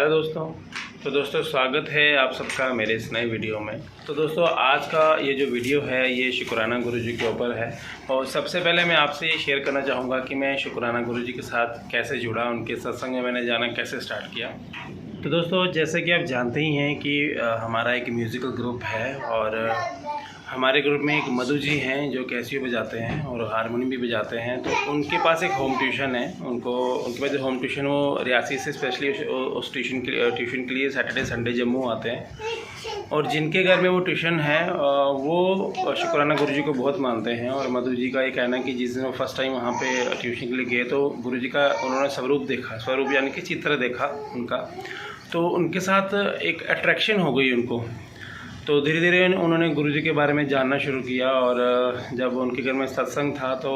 Hello दोस्तों। तो दोस्तों स्वागत है आप सबका मेरे इस नए वीडियो में। तो दोस्तों आज का ये जो वीडियो है ये शुक्राना गुरुजी के ऊपर है। और सबसे पहले मैं आपसे ये शेयर करना चाहूँगा कि मैं शुक्राना गुरुजी के साथ कैसे जुड़ा, उनके सत्संग में मैंने जाना कैसे स्टार्ट किया। तो दोस्तों जैसे कि आप जानते ही हैं कि हमारा एक म्यूज़िकल ग्रुप है और हमारे ग्रुप में एक मधु जी हैं जो कैसियो बजाते हैं और हारमोनियम भी बजाते हैं। तो उनके पास एक होम ट्यूशन है, उनके पास जो होम ट्यूशन वो रियासी से स्पेशली उस ट्यूशन के लिए सैटरडे संडे जम्मू आते हैं। और जिनके घर में वो ट्यूशन है वो शुक्राना गुरुजी को बहुत मानते हैं। और मधु जी का ये कहना है कि जिस दिन वो फर्स्ट टाइम वहाँ पे ट्यूशन के लिए गए तो गुरुजी का उन्होंने स्वरूप यानी कि चित्र देखा उनका, तो उनके साथ एक अट्रैक्शन हो गई उनको। तो धीरे धीरे उन्होंने गुरुजी के बारे में जानना शुरू किया। और जब उनके घर में सत्संग था तो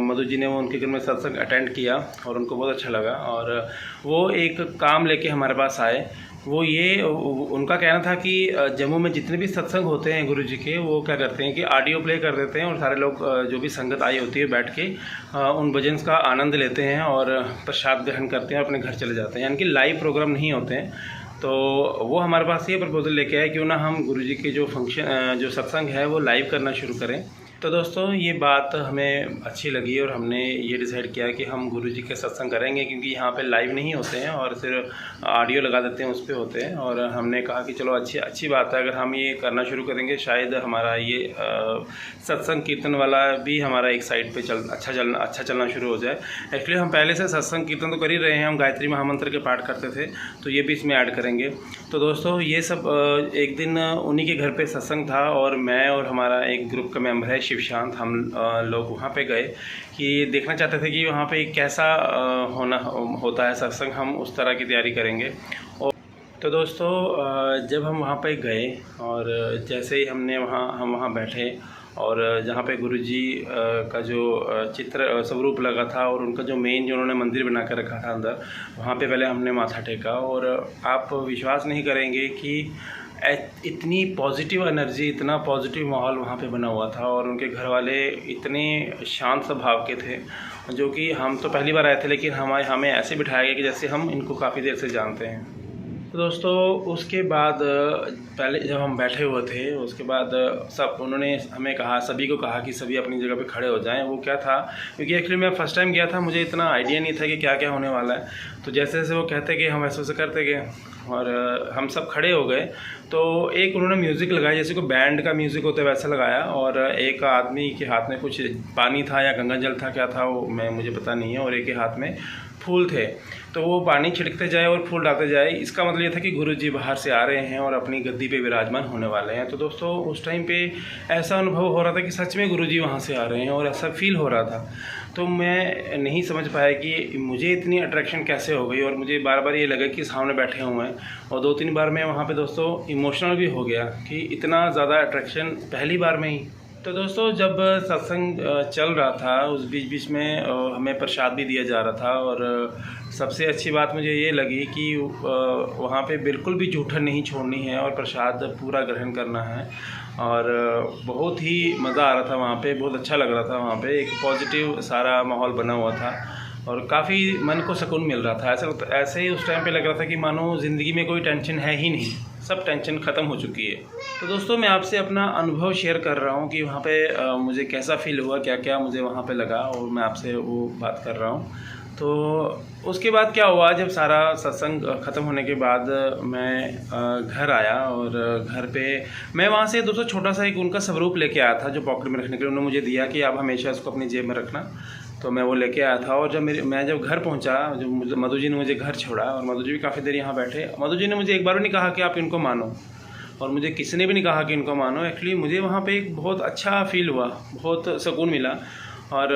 मधु जी ने वो उनके घर में सत्संग अटेंड किया और उनको बहुत अच्छा लगा। और वो एक काम लेके हमारे पास आए। वो ये उनका कहना था कि जम्मू में जितने भी सत्संग होते हैं गुरुजी के, वो क्या करते हैं कि ऑडियो प्ले कर देते हैं और सारे लोग जो भी संगत आई होती है बैठ के उन भजन का आनंद लेते हैं और प्रसाद ग्रहण करते हैं और अपने घर चले जाते हैं, यानी कि लाइव प्रोग्राम नहीं होते हैं। तो वो हमारे पास ये प्रपोजल लेके आए क्यों ना हम गुरुजी के जो फंक्शन जो सत्संग है वो लाइव करना शुरू करें। तो दोस्तों ये बात हमें अच्छी लगी और हमने ये डिसाइड किया कि हम गुरुजी के सत्संग करेंगे, क्योंकि यहाँ पे लाइव नहीं होते हैं और सिर्फ ऑडियो लगा देते हैं, उस पर होते हैं। और हमने कहा कि चलो अच्छी बात है, अगर हम ये करना शुरू करेंगे शायद हमारा ये सत्संग कीर्तन वाला भी हमारा एक साइड पे अच्छा चलना शुरू हो जाए। एक्चुअली हम पहले से सत्संग कीर्तन तो कर ही रहे हैं, हम गायत्री महामंत्र के पाठ करते थे, तो ये भी इसमें ऐड करेंगे। तो दोस्तों ये सब एक दिन उन्हीं के घर पर सत्संग था और मैं और हमारा एक ग्रुप का मेम्बर है शिवशांत, हम लोग वहाँ पे गए कि देखना चाहते थे कि वहाँ पे कैसा होता है सत्संग, हम उस तरह की तैयारी करेंगे। और तो दोस्तों जब हम वहाँ पे गए और जैसे ही हम वहाँ बैठे और जहाँ पे गुरुजी का जो चित्र स्वरूप लगा था और उनका जो मेन जो उन्होंने मंदिर बना कर रखा था अंदर, वहाँ पे पहले हमने माथा टेका। और आप विश्वास नहीं करेंगे कि इतनी पॉजिटिव एनर्जी, इतना पॉजिटिव माहौल वहाँ पे बना हुआ था। और उनके घर वाले इतने शांत स्वभाव के थे, जो कि हम तो पहली बार आए थे लेकिन हमें ऐसे बिठाया गया कि जैसे हम इनको काफ़ी देर से जानते हैं। तो दोस्तों उसके बाद पहले जब हम बैठे हुए थे उसके बाद उन्होंने हमें कहा, सभी को कहा कि सभी अपनी जगह पे खड़े हो जाएं। वो क्या था, क्योंकि एक्चुअली मैं फ़र्स्ट टाइम गया था, मुझे इतना आइडिया नहीं था कि क्या क्या होने वाला है। तो जैसे जैसे वो कहते गए हम वैसे वैसे करते गए और हम सब खड़े हो गए। तो एक उन्होंने म्यूज़िक लगाया, जैसे कोई बैंड का म्यूज़िक होता है वैसा लगाया। और एक आदमी के हाथ में कुछ पानी था या गंगा जल था, क्या था वो मुझे पता नहीं है, और एक के हाथ में फूल थे। तो वो पानी छिड़कते जाए और फूल डालते जाए, इसका मतलब ये था कि गुरुजी बाहर से आ रहे हैं और अपनी गद्दी पे विराजमान होने वाले हैं। तो दोस्तों उस टाइम पे ऐसा अनुभव हो रहा था कि सच में गुरुजी वहाँ से आ रहे हैं और ऐसा फील हो रहा था। तो मैं नहीं समझ पाया कि मुझे इतनी अट्रैक्शन कैसे हो गई। और मुझे बार बार ये लगा कि सामने बैठे हुए हैं, और 2-3 बार मैं वहाँ पे दोस्तों इमोशनल भी हो गया कि इतना ज़्यादा अट्रैक्शन पहली बार में ही। तो दोस्तों जब सत्संग चल रहा था उस बीच में हमें प्रसाद भी दिया जा रहा था। और सबसे अच्छी बात मुझे ये लगी कि वहाँ पे बिल्कुल भी जूठन नहीं छोड़नी है और प्रसाद पूरा ग्रहण करना है। और बहुत ही मज़ा आ रहा था वहाँ पे, बहुत अच्छा लग रहा था वहाँ पे, एक पॉजिटिव सारा माहौल बना हुआ था और काफ़ी मन को सुकून मिल रहा था। ऐसे ही उस टाइम पे लग रहा था कि मानो ज़िंदगी में कोई टेंशन है ही नहीं, सब टेंशन ख़त्म हो चुकी है। तो दोस्तों मैं आपसे अपना अनुभव शेयर कर रहा हूँ कि वहाँ पे मुझे कैसा फ़ील हुआ, क्या क्या मुझे वहाँ पे लगा, और मैं आपसे वो बात कर रहा हूँ। तो उसके बाद क्या हुआ, जब सारा सत्संग ख़त्म होने के बाद मैं घर आया और घर पे मैं वहाँ से दोस्तों छोटा सा एक उनका स्वरूप लेके आया था जो पॉकेट में रखने के लिए उन्होंने मुझे दिया कि आप हमेशा उसको अपनी जेब में रखना। तो मैं वो लेके आया था। और जब मैं जब घर पहुंचा, जो मधु जी ने मुझे घर छोड़ा और मधु जी भी काफ़ी देर यहाँ बैठे। मधु जी ने मुझे एक बार भी नहीं कहा कि आप इनको मानो, और मुझे किसी ने भी नहीं कहा कि इनको मानो। एक्चुअली मुझे वहाँ पे एक बहुत अच्छा फील हुआ, बहुत सुकून मिला। और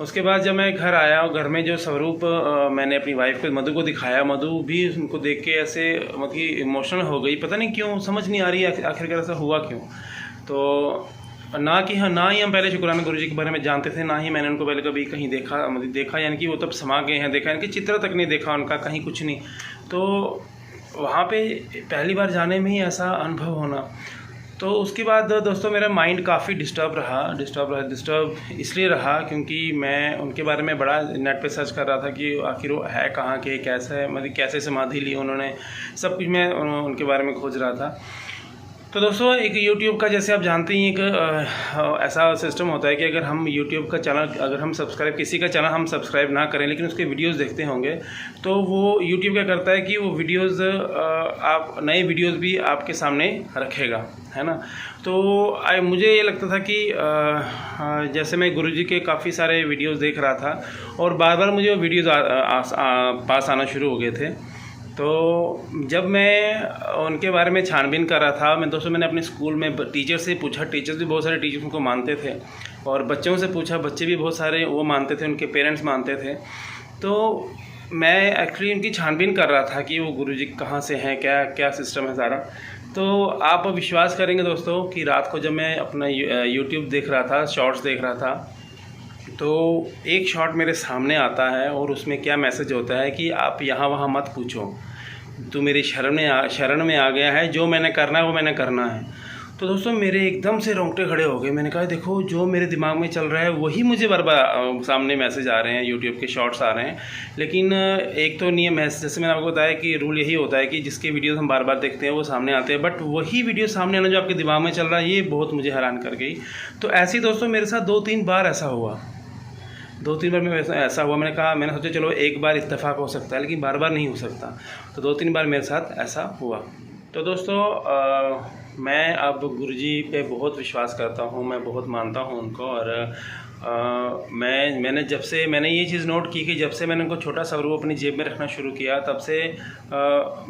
उसके बाद जब मैं घर आया और घर में जो स्वरूप मैंने अपनी वाइफ को मधु को दिखाया, मधु भी उनको देख के ऐसे मतलब इमोशनल हो गई, पता नहीं क्यों, समझ नहीं आ रही आखिरकार ऐसा हुआ क्यों। तो ना ही हम पहले शुक्राना गुरुजी के बारे में जानते थे, ना ही मैंने उनको पहले कभी कहीं देखा यानी कि वो तब समा गए हैं, देखा यानी कि चित्र तक नहीं देखा उनका, कहीं कुछ नहीं। तो वहाँ पे पहली बार जाने में ही ऐसा अनुभव होना, तो उसके बाद दोस्तों मेरा माइंड काफ़ी डिस्टर्ब इसलिए रहा क्योंकि मैं उनके बारे में बड़ा नेट पे सर्च कर रहा था कि आखिर वो है कहाँ के, कैसा है, मतलब कैसे समाधि ली उन्होंने, सब कुछ मैं उनके बारे में खोज रहा था। तो दोस्तों एक YouTube का, जैसे आप जानते हैं, एक ऐसा सिस्टम होता है कि अगर हम YouTube का चैनल, अगर हम सब्सक्राइब, किसी का चैनल हम सब्सक्राइब ना करें लेकिन उसके वीडियोस देखते होंगे, तो वो YouTube क्या करता है कि वो वीडियोस, आप नए वीडियोस भी आपके सामने रखेगा, है ना। तो मुझे ये लगता था कि जैसे मैं गुरुजी के काफ़ी सारे वीडियोस देख रहा था और बार बार मुझे वो वीडियोस पास आना शुरू हो गए थे। तो जब मैं उनके बारे में छानबीन कर रहा था, मैंने अपने स्कूल में टीचर से पूछा, टीचर्स भी बहुत सारे टीचर्स उनको मानते थे, और बच्चों से पूछा, बच्चे भी बहुत सारे वो मानते थे, उनके पेरेंट्स मानते थे। तो मैं एक्चुअली उनकी छानबीन कर रहा था कि वो गुरुजी कहाँ से हैं, क्या क्या सिस्टम है सारा। तो आप विश्वास करेंगे दोस्तों कि रात को जब मैं अपना यूट्यूब देख रहा था, शॉर्ट्स देख रहा था, तो एक शॉट मेरे सामने आता है और उसमें क्या मैसेज होता है कि आप यहाँ वहाँ मत पूछो, तू मेरी शरण में आ गया है, जो मैंने करना है वो मैंने करना है। तो दोस्तों मेरे एकदम से रोंगटे खड़े हो गए। मैंने कहा देखो, जो मेरे दिमाग में चल रहा है वही मुझे बार बार सामने मैसेज आ रहे हैं, यूट्यूब के शॉर्ट्स आ रहे हैं। लेकिन एक तो नियम है, जैसे मैंने आपको बताया कि रूल यही होता है कि जिसके वीडियोस हम बार बार देखते हैं वो सामने आते हैं, बट वही वीडियो सामने आना जो आपके दिमाग में चल रहा है, ये बहुत मुझे हैरान कर गई। तो ऐसे ही दोस्तों मेरे साथ 2-3 बार ऐसा हुआ, 2-3 बार में ऐसा हुआ। मैंने सोचा चलो एक बार इत्तेफाक हो सकता है, लेकिन बार बार नहीं हो सकता। तो 2-3 बार मेरे साथ ऐसा हुआ। तो दोस्तों मैं अब गुरुजी पे बहुत विश्वास करता हूँ, मैं बहुत मानता हूँ उनको। और मैंने ये चीज़ नोट की कि जब से मैंने उनको छोटा सा रूप अपनी जेब में रखना शुरू किया, तब से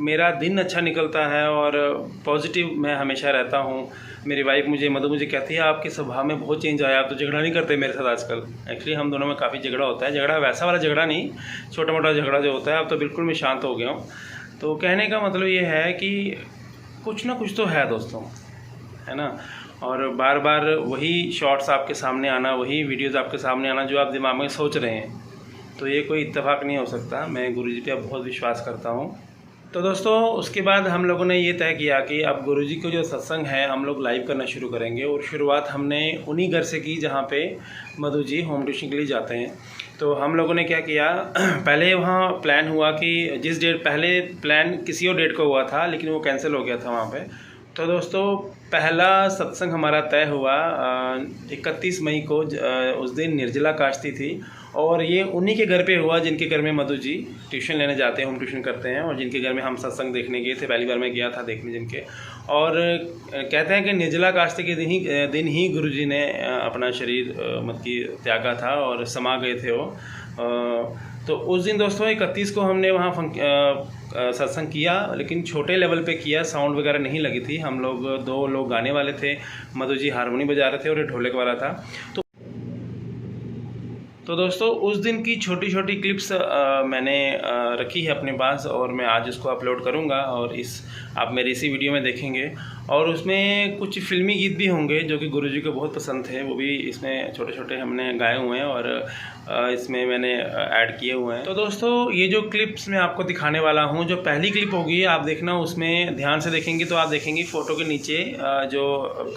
मेरा दिन अच्छा निकलता है और पॉजिटिव मैं हमेशा रहता हूँ। मेरी वाइफ मधु मुझे कहती है आपके स्वभाव में बहुत चेंज आया, आप तो झगड़ा नहीं करते मेरे साथ आजकल। एक्चुअली हम दोनों में काफ़ी झगड़ा होता है, झगड़ा वैसा वाला झगड़ा नहीं, छोटा मोटा झगड़ा जो होता है। अब तो बिल्कुल मैं शांत हो गया हूँ। तो कहने का मतलब ये है कि कुछ ना कुछ तो है दोस्तों, है ना। और बार बार वही शॉर्ट्स आपके सामने आना, वही वीडियोस आपके सामने आना जो आप दिमाग में सोच रहे हैं, तो ये कोई इत्तेफाक नहीं हो सकता। मैं गुरुजी पे बहुत विश्वास करता हूँ। तो दोस्तों उसके बाद हम लोगों ने ये तय किया कि अब गुरुजी को जो सत्संग है हम लोग लाइव करना शुरू करेंगे। और शुरुआत हमने उन्हीं घर से की जहाँ पे मधु जी होम ट्यूशन के लिए जाते हैं। तो हम लोगों ने क्या किया, पहले वहाँ प्लान हुआ कि जिस डेट, पहले प्लान किसी और डेट को हुआ था लेकिन वो कैंसिल हो गया था वहाँ पे। तो दोस्तों पहला सत्संग हमारा तय हुआ 31 मई को। उस दिन निर्जला काश्ती थी और ये उन्हीं के घर पे हुआ जिनके घर में मधु जी ट्यूशन लेने जाते हैं, होम ट्यूशन करते हैं, और जिनके घर में हम सत्संग देखने गए थे। पहली बार मैं गया था देखने जिनके। और कहते हैं कि निर्जला काश्ती के दिन ही गुरु जी ने अपना शरीर त्यागा था और समा गए थे वो। तो उस दिन दोस्तों 31 को हमने वहाँ सत्संग किया, लेकिन छोटे लेवल पे किया, साउंड वगैरह नहीं लगी थी। हम लोग 2 लोग गाने वाले थे, मधु जी हारमोनी बजा रहे थे और ढोलक वाला था। तो दोस्तों उस दिन की छोटी छोटी क्लिप्स मैंने रखी है अपने पास और मैं आज उसको अपलोड करूंगा और आप मेरे इसी वीडियो में देखेंगे। और उसमें कुछ फिल्मी गीत भी होंगे जो कि गुरुजी को बहुत पसंद थे, वो भी इसमें छोटे छोटे हमने गाए हुए हैं और इसमें मैंने ऐड किए हुए हैं। तो दोस्तों ये जो क्लिप्स मैं आपको दिखाने वाला हूँ, जो पहली क्लिप होगी आप देखना, उसमें ध्यान से देखेंगे तो आप देखेंगे फ़ोटो के नीचे जो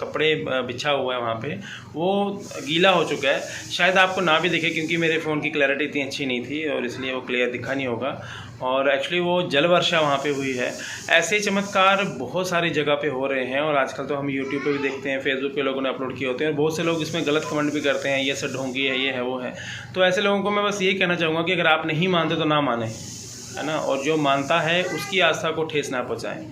कपड़े बिछा हुआ है वहाँ पे वो गीला हो चुका है। शायद आपको ना भी दिखे क्योंकि मेरे फ़ोन की क्लैरिटी इतनी अच्छी नहीं थी और इसलिए वो क्लियर दिखा नहीं होगा। और एक्चुअली वो जल वर्षा वहाँ पे हुई है। ऐसे चमत्कार बहुत सारी जगह पे हो रहे हैं और आजकल तो हम यूट्यूब पे भी देखते हैं, फेसबुक पे लोगों ने अपलोड किए होते हैं और बहुत से लोग इसमें गलत कमेंट भी करते हैं, ये सब ढोंगी है, ये है, वो है। तो ऐसे लोगों को मैं बस ये कहना चाहूँगा कि अगर आप नहीं मानते तो ना माने, है ना। और जो मानता है उसकी आस्था को ठेस ना पहुँचाएँ,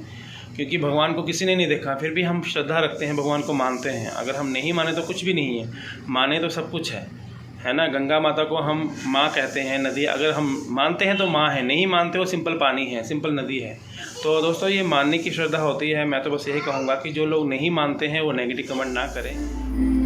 क्योंकि भगवान को किसी ने नहीं देखा, फिर भी हम श्रद्धा रखते हैं, भगवान को मानते हैं। अगर हम नहीं माने तो कुछ भी नहीं है, माने तो सब कुछ है ना। गंगा माता को हम माँ कहते हैं, नदी अगर हम मानते हैं तो माँ है, नहीं मानते वो सिंपल पानी है, सिंपल नदी है। तो दोस्तों ये मानने की श्रद्धा होती है। मैं तो बस यही कहूँगा कि जो लोग नहीं मानते हैं वो नेगेटिव कमेंट ना करें।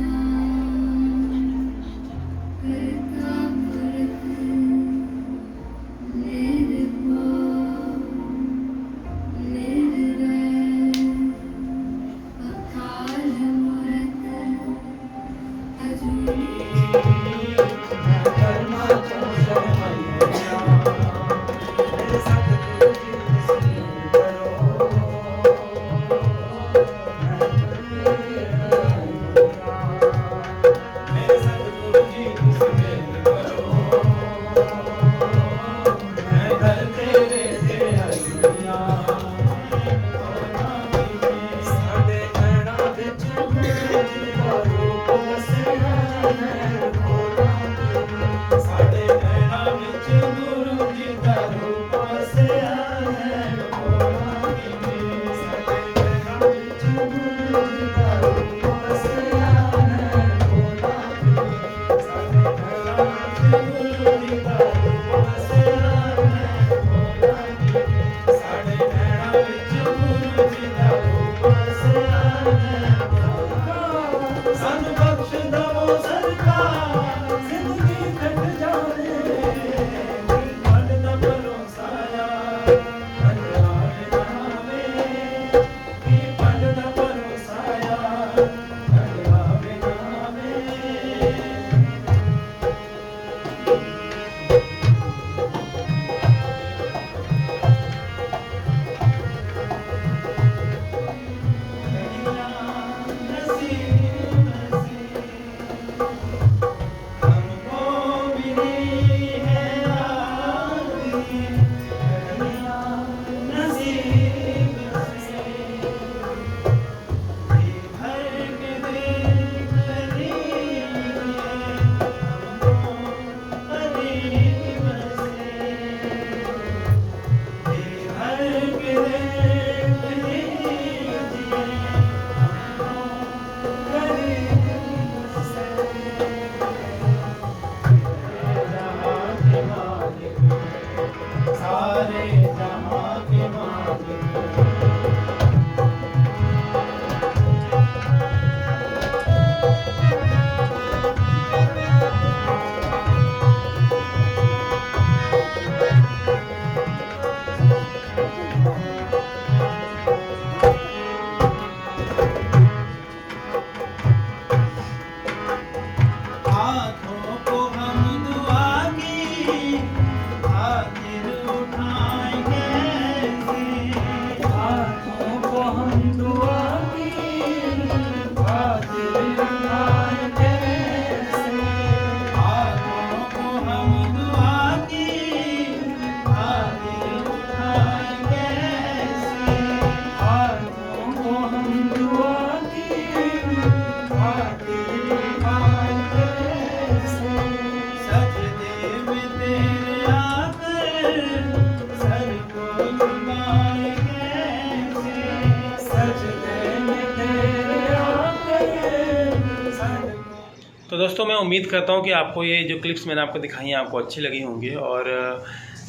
दोस्तों मैं उम्मीद करता हूँ कि आपको ये जो क्लिप्स मैंने आपको दिखाई हैं आपको अच्छी लगी होंगी। और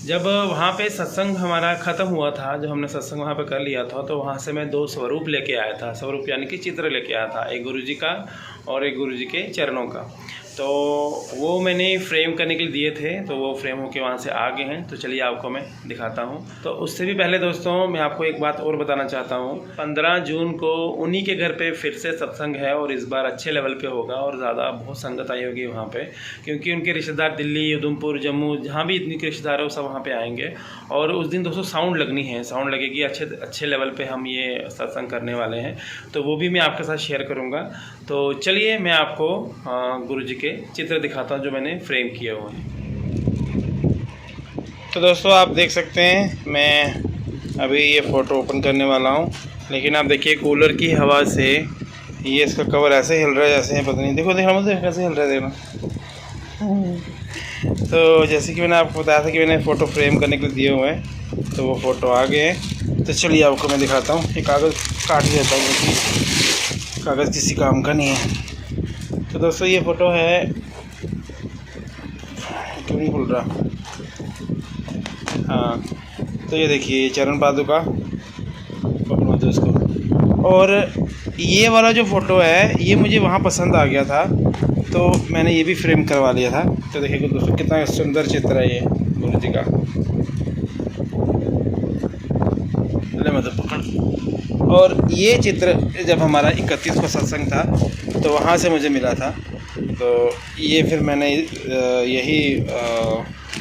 जब वहाँ पे सत्संग हमारा ख़त्म हुआ था, जब हमने सत्संग वहाँ पे कर लिया था, तो वहाँ से मैं 2 स्वरूप लेके आया था। स्वरूप यानी कि चित्र लेके आया था, एक गुरुजी का और एक गुरुजी के चरणों का। तो वो मैंने फ्रेम करने के लिए दिए थे, तो वो फ्रेम होके वहाँ से आ गए हैं। तो चलिए आपको मैं दिखाता हूँ। तो उससे भी पहले दोस्तों मैं आपको एक बात और बताना चाहता हूँ। 15 जून को उन्हीं के घर पे फिर से सत्संग है और इस बार अच्छे लेवल पे होगा और ज़्यादा बहुत संगत आई होगी वहाँ पे, क्योंकि उनके रिश्तेदार दिल्ली, उधमपुर, जम्मू, जहाँ भी इतनी रिश्तेदार है वो सब वहाँ पर आएँगे। और उस दिन दोस्तों साउंड लगनी है, साउंड लगेगी, अच्छे लेवल पर हम ये सत्संग करने वाले हैं। तो वो भी मैं आपके साथ शेयर करूँगा। तो चलिए मैं आपको गुरुजी के चित्र दिखाता हूँ जो मैंने फ्रेम किए हुए हैं। तो दोस्तों आप देख सकते हैं मैं अभी ये फ़ोटो ओपन करने वाला हूँ, लेकिन आप देखिए कूलर की हवा से ये इसका कवर ऐसे हिल रहा है जैसे पता नहीं, देखो मुझे कैसे हिल रहा है, देखना। तो जैसे कि मैंने आपको बताया था कि मैंने फ़ोटो फ्रेम करने के लिए दिए हुए हैं, तो वो फ़ोटो आ गए हैं। तो चलिए आपको मैं दिखाता हूँ। ये कागज़ काट देता हूँ क्योंकि कागज़ किसी काम का नहीं है। तो दोस्तों ये फ़ोटो है, क्यों नहीं खुल रहा, हाँ। तो ये देखिए चरण पादुका पकड़ो इसको। और ये वाला जो फ़ोटो है ये मुझे वहाँ पसंद आ गया था, तो मैंने ये भी फ्रेम करवा लिया था। तो देखिए दोस्तों कितना सुंदर चित्र है ये गुरु जी का। मतलब पकड़। और ये चित्र जब हमारा 31 को सत्संग था तो वहाँ से मुझे मिला था, तो ये फिर मैंने यही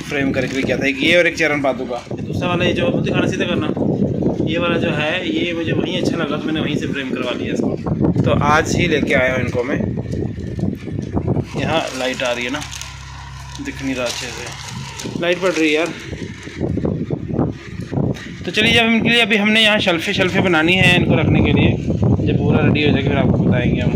फ्रेम करके किया था। एक ये और एक चरण पादुका। दूसरा वाला ये जो दिखाना सीधा करना, ये वाला जो है ये मुझे वहीं अच्छा लगा, तो मैंने वहीं से फ्रेम करवा लिया इसको। तो आज ही लेके आया हूँ इनको मैं। यहाँ लाइट आ रही है ना, दिख नहीं रहा अच्छे से, लाइट पड़ रही है यार। तो चलिए जब इनके लिए अभी हमने यहाँ शेल्फे बनानी है इनको रखने के लिए, जब पूरा रेडी हो जाएगा फिर आपको बताएंगे हम।